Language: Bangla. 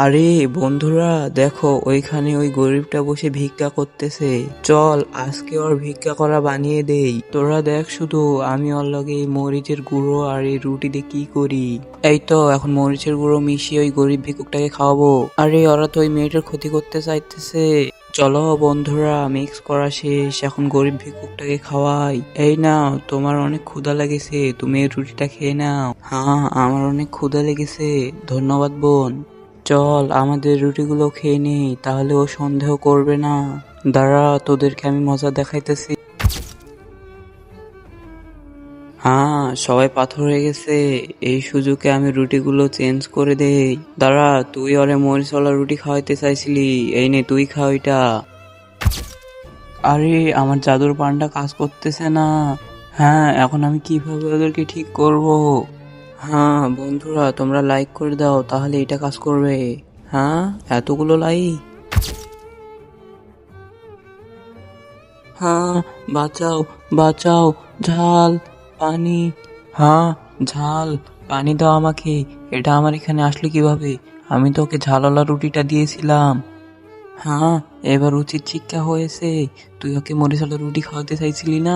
আরে বন্ধুরা, দেখো ওইখানে ওই গরিবটা বসে ভিক্ষা করতেছে। চল আজকে ওর ভিক্ষা করা বানিয়ে দেই। তোরা দেখ শুধু আমি ওর লগে এই মরিচের গুঁড়ো আর এই রুটি দিয়ে কি করি। এই তো এখন মরিচের গুঁড়ো মিশিয়ে ওই গরিব ভিক্ষুকটাকে খাওয়াবো। আরে ওরা তো ওই মেয়েটার ক্ষতি করতে চাইতেছে। চলো বন্ধুরা, মিক্স করা শেষ, এখন গরিব ভিক্ষুকটাকে খাওয়াই। এই নাও, তোমার অনেক ক্ষুধা লেগেছে, তুমি এই রুটিটা খেয়ে নাও। হ্যাঁ, আমার অনেক ক্ষুধা লেগেছে, ধন্যবাদ বোন। চল আমাদের রুটিগুলো খেয়ে নেই, তাহলে ও সন্দেহ করবে না। দাঁড়া, তোদেরকে আমি মজা দেখাইতেছি। হ্যাঁ, সবাই পাথর হয়ে গেছে। এই সুযোগে আমি রুটিগুলো চেঞ্জ করে দেই। দাঁড়া, তুই ওরে মরিচওয়ালা রুটি খাওয়াইতে চাইছিলি, এই নে তুই খা ওইটা। আরে আমার জাদুর পানটা কাজ করতেছে না। হ্যাঁ, এখন আমি কিভাবে ওদেরকে ঠিক করব? হ্যাঁ বন্ধুরা, তোমরা লাইক করে দাও, তাহলে এটা কাজ করবে। হ্যাঁ, এতগুলো লাইক। হ্যাঁ, বাঁচাও, বাঁচাও, ঝাল, পানি। হ্যাঁ, ঝাল, পানি দাও আমাকে। এটা আমার এখানে আসলো কিভাবে? আমি তো ওকে ঝালওয়ালা রুটিটা দিয়েছিলাম। হ্যাঁ, এবার উচিত শিক্ষা হয়েছে। তুই ওকে মরিচওয়ালা রুটি খাওয়াতে চাইছিলি না?